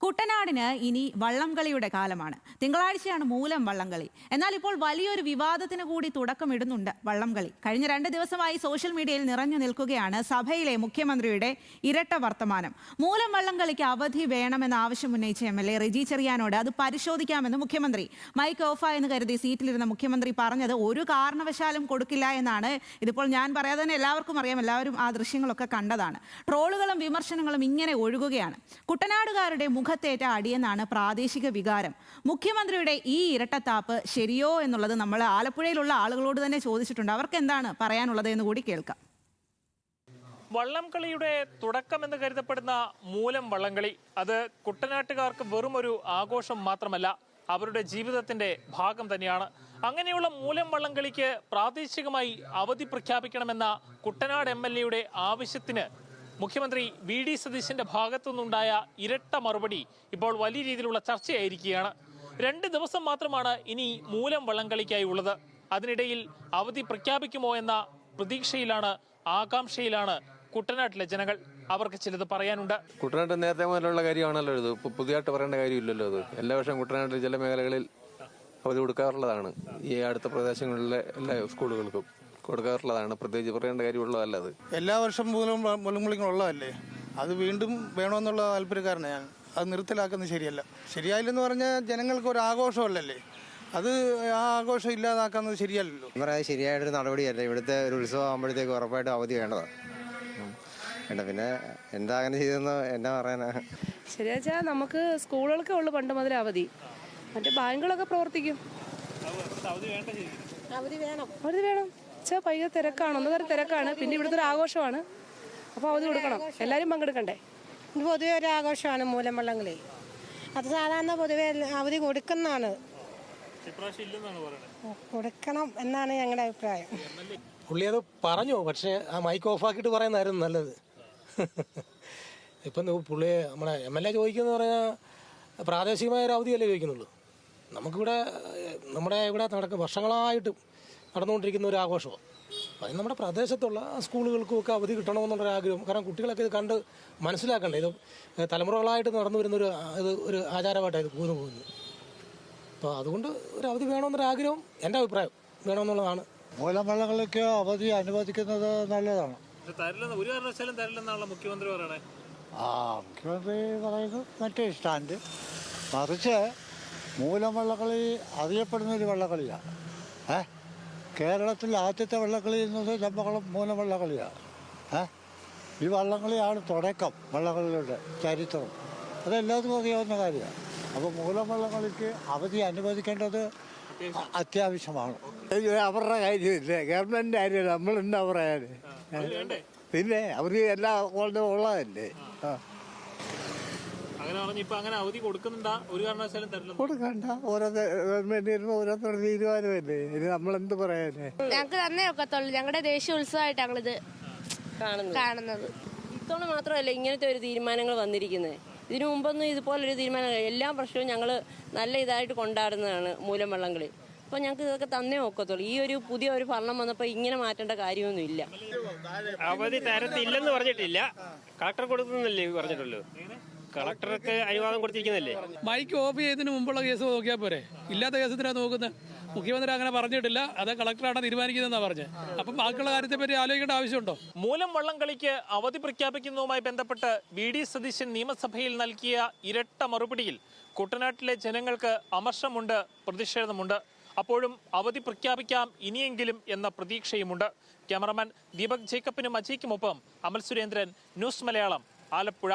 കുട്ടനാടിന് ഇനി വള്ളംകളിയുടെ കാലമാണ്. തിങ്കളാഴ്ചയാണ് മൂലം വള്ളംകളി. എന്നാൽ ഇപ്പോൾ വലിയൊരു വിവാദത്തിന് കൂടി തുടക്കമിടുന്നുണ്ട് വള്ളംകളി. കഴിഞ്ഞ 2 ദിവസമായി സോഷ്യൽ മീഡിയയിൽ നിറഞ്ഞു നിൽക്കുകയാണ് സഭയിലെ മുഖ്യമന്ത്രിയുടെ ഇരട്ട വർത്തമാനം. മൂലം വള്ളംകളിക്ക് അവധി വേണമെന്ന ആവശ്യം ഉന്നയിച്ച MLA റെജി ചെറിയാനോട് അത് പരിശോധിക്കാമെന്ന് മുഖ്യമന്ത്രി. മൈക്ക് ഓഫായെന്ന് കരുതി സീറ്റിലിരുന്ന മുഖ്യമന്ത്രി പറഞ്ഞത് ഒരു കാരണവശാലും കൊടുക്കില്ല എന്നാണ്. ഇതിപ്പോൾ ഞാൻ പറയാതെ തന്നെ എല്ലാവർക്കും അറിയാം, എല്ലാവരും ആ ദൃശ്യങ്ങളൊക്കെ കണ്ടതാണ്. ട്രോളുകളും വിമർശനങ്ങളും ഇങ്ങനെ ഒഴുകുകയാണ്. കുട്ടനാടുകാരുടെ മുഖത്തേറ്റ അടിയെന്നാണ് പ്രാദേശിക വികാരം. മുഖ്യമന്ത്രിയുടെ ഈ ഇരട്ടത്താപ്പ് ശരിയോ എന്നുള്ളത് നമ്മൾ ആലപ്പുഴയിലുള്ള ആളുകളോട് തന്നെ ചോദിച്ചിട്ടുണ്ട്. അവർക്ക് എന്താണ് പറയാനുള്ളത് എന്ന് കൂടി കേൾക്കാം. വള്ളംകളിയുടെ തുടക്കമെന്ന് കരുതപ്പെടുന്ന മൂലം വള്ളംകളി അത് കുട്ടനാട്ടുകാർക്ക് വെറും ഒരു ആഘോഷം മാത്രമല്ല, അവരുടെ ജീവിതത്തിന്റെ ഭാഗം തന്നെയാണ്. അങ്ങനെയുള്ള മൂലം വള്ളംകളിക്ക് പ്രാദേശികമായി അവധി പ്രഖ്യാപിക്കണമെന്ന കുട്ടനാട് MLA ആവശ്യത്തിന് മുഖ്യമന്ത്രി VD സതീശന്റെ ഭാഗത്തുനിന്നുണ്ടായ ഇരട്ട മറുപടി ഇപ്പോൾ വലിയ രീതിയിലുള്ള ചർച്ചയായിരിക്കുകയാണ്. 2 ദിവസം മാത്രമാണ് ഇനി മൂലം വള്ളംകളിക്കായി ഉള്ളത്. അതിനിടയിൽ അവധി പ്രഖ്യാപിക്കുമോ എന്ന പ്രതീക്ഷയിലാണ്, ആകാംക്ഷയിലാണ് കുട്ടനാട്ടിലെ ജനങ്ങൾ. അവർക്ക് ചിലത് പറയാനുണ്ട്. കുട്ടനാട്ട് നേരത്തെ മുതലുള്ള കാര്യമാണല്ലോ ഇത്. പുതിയതായിട്ട് പറയേണ്ട കാര്യമില്ലല്ലോ. അത് എല്ലാ വർഷവും കുട്ടനാട്ടിൽ ചില മേഖലകളിൽ അവധി കൊടുക്കാറുള്ളതാണ്. ഈ അടുത്ത പ്രദേശങ്ങളിലെ എല്ലാ സ്കൂളുകൾക്കും കൊടുക്കാറുള്ളതാണ്. പ്രത്യേകിച്ച് പറയേണ്ട കാര്യമുള്ളതല്ല. അത് എല്ലാ വർഷം മുലമുളികളുള്ളതല്ലേ, അത് വീണ്ടും വേണമെന്നുള്ള താല്പര്യക്കാരനെ ഞാൻ അത് നിർത്തലാക്കുന്നത് ശരിയല്ല. ശരിയായില്ലെന്ന് പറഞ്ഞാൽ ജനങ്ങൾക്ക് ഒരു ആഘോഷമല്ലല്ലേ, അത് ആ ആഘോഷം ഇല്ലാതാക്കുന്നത് ശരിയല്ലല്ലോ. ശരിയായിട്ടൊരു നടപടിയല്ല. ഇവിടുത്തെ ഒരു ഉത്സവം ആകുമ്പോഴത്തേക്ക് ഉറപ്പായിട്ടും അവധി വേണ്ടതാണ്. പിന്നെ എന്താ അങ്ങനെ ചെയ്തെന്ന് എന്നാ പറയാനാ. ശരിയാച്ചാ നമുക്ക് സ്കൂളുകൾക്കേ ഉള്ളു പണ്ട് മുതൽ അവധി, മറ്റേ ബാങ്കുകളൊക്കെ പ്രവർത്തിക്കും. അവധി വേണം വെച്ചാൽ ഭയങ്കര തിരക്കാണ്, ഒന്നുതരം തിരക്കാണ്. പിന്നെ ഇവിടുത്തെ ഒരു ആഘോഷമാണ്, അപ്പോൾ അവധി കൊടുക്കണം, എല്ലാവരും പങ്കെടുക്കണ്ടേ. ഇത് പൊതുവെ ഒരു ആഘോഷമാണ് മൂലം വള്ളംകളി. അത് സാധാരണ പൊതുവെ അവധി കൊടുക്കുന്നതാണ്, കൊടുക്കണം എന്നാണ് ഞങ്ങളുടെ അഭിപ്രായം. പുള്ളി അത് പറഞ്ഞു, പക്ഷേ ആ മൈക്ക് ഓഫാക്കിയിട്ട് പറയുന്നതായിരുന്നു നല്ലത്. ഇപ്പം പുള്ളി നമ്മുടെ MLA ചോദിക്കുന്നത് പറഞ്ഞാൽ പ്രാദേശികമായ ഒരു അവധിയല്ലേ ചോദിക്കുന്നുള്ളൂ. നമ്മുടെ ഇവിടെ വർഷങ്ങളായിട്ട് നടന്നുകൊണ്ടിരിക്കുന്ന ഒരു ആഘോഷമാണ്. അത് നമ്മുടെ പ്രദേശത്തുള്ള സ്കൂളുകൾക്കുമൊക്കെ അവധി കിട്ടണമെന്നുള്ളൊരു ആഗ്രഹം. കാരണം കുട്ടികളൊക്കെ ഇത് കണ്ട് മനസ്സിലാക്കണ്ടേ. ഇത് തലമുറകളായിട്ട് നടന്നു വരുന്നൊരു ഒരു ആചാരമായിട്ടാണ് ഇത് പോകുന്നത്. അപ്പോൾ അതുകൊണ്ട് ഒരു അവധി വേണമെന്നൊരാഗ്രഹം, എൻ്റെ അഭിപ്രായം വേണമെന്നുള്ളതാണ്. മൂലം വള്ളങ്ങൾക്ക് അവധി അനുവദിക്കുന്നത് നല്ലതാണ്. ഒരു കാരണവശാലും തരില്ലെന്നാണല്ലോ മുഖ്യമന്ത്രി പറയണേ. മുഖ്യമന്ത്രി പറയുന്നത് മറ്റേ സ്റ്റാൻഡ്. മറിച്ച് മൂലം വള്ളക്കളി അറിയപ്പെടുന്നൊരു വള്ളക്കളിയാണ്. കേരളത്തിൽ ആദ്യത്തെ വള്ളക്കളി എന്നത് ചമ്പക്കുളം മൂലം വള്ളക്കളിയാണ്. ഈ വള്ളംകളിയാണ് തുടക്കം വള്ളംകളിയുടെ ചരിത്രം. അതെല്ലാവർക്കും അറിയാവുന്ന കാര്യമാണ്. അപ്പോൾ മൂലം വള്ളംകളിക്ക് അവധി അനുവദിക്കേണ്ടത് അത്യാവശ്യമാണ്. അവരുടെ കാര്യമില്ല, ഗവൺമെന്റിന്റെ കാര്യമില്ല. നമ്മളെന്താ പറയാന്. പിന്നെ അവര് എല്ലാ ഉള്ളതല്ലേ. കൊടുക്കണ്ട, ഓരോ ഗവൺമെന്റ് ഓരോരുത്തരുടെ തീരുമാനമല്ലേ. ഇനി നമ്മളെന്ത് പറയാനേ. ഞങ്ങൾക്ക് തന്നെ ഒക്കത്തുള്ളൂ. ഞങ്ങളുടെ ദേശീയ ഉത്സവമായിട്ട് ഞങ്ങളിത് കാണുന്നത്. ഇത്തവണ മാത്രമല്ല ഇങ്ങനത്തെ ഒരു തീരുമാനങ്ങൾ വന്നിരിക്കുന്നത്. ഇതിനു മുമ്പൊന്നും ഇതുപോലൊരു തീരുമാനം, എല്ലാ വർഷവും ഞങ്ങൾ നല്ല ഇതായിട്ട് കൊണ്ടാടുന്നതാണ് മൂലം വള്ളംകളി. അപ്പോൾ ഞങ്ങൾക്ക് ഇതൊക്കെ തന്നേ ഒക്കത്തുള്ളൂ. ഈ ഒരു പുതിയ ഒരു ഭരണം വന്നപ്പോൾ ഇങ്ങനെ മാറ്റേണ്ട കാര്യമൊന്നുമില്ല. അവധി തരത്തില്ലെന്ന് പറഞ്ഞിട്ടില്ല, കളക്ടർ കൊടുക്കുന്നല്ലേ പറഞ്ഞിട്ടുള്ളൂ. കളക്ടർക്ക് അനുവാദം കൊടുത്തിരിക്കുന്നല്ലേ. മൈക്ക് ഓഫ് ചെയ്തതിന് മുമ്പുള്ള കേസ് നോക്കിയാൽ പോരെ, ഇല്ലാത്ത കേസത്തിനാണ് നോക്കുന്നത്. മുഖ്യമന്ത്രി അങ്ങനെ പറഞ്ഞിട്ടില്ല, അത് കളക്ടറാണ് തീരുമാനിക്കുന്നതെന്നാണ് പറഞ്ഞത്. അപ്പം ബാക്കിയുള്ള കാര്യത്തെ പറ്റി ആലോചിക്കേണ്ട ആവശ്യമുണ്ടോ? മൂലം വള്ളംകളിക്ക് അവധി പ്രഖ്യാപിക്കുന്നതുമായി ബന്ധപ്പെട്ട് VD സതീശൻ നിയമസഭയിൽ നൽകിയ ഇരട്ട മറുപടിയിൽ കുട്ടനാട്ടിലെ ജനങ്ങൾക്ക് അമർഷമുണ്ട്, പ്രതിഷേധമുണ്ട്. അപ്പോഴും അവധി പ്രഖ്യാപിക്കാം ഇനിയെങ്കിലും എന്ന പ്രതീക്ഷയുമുണ്ട്. ക്യാമറമാൻ ദീപക് ജേക്കബിനും അജയ്ക്കുമൊപ്പം അമൽ സുരേന്ദ്രൻ, ന്യൂസ് മലയാളം, ആലപ്പുഴ.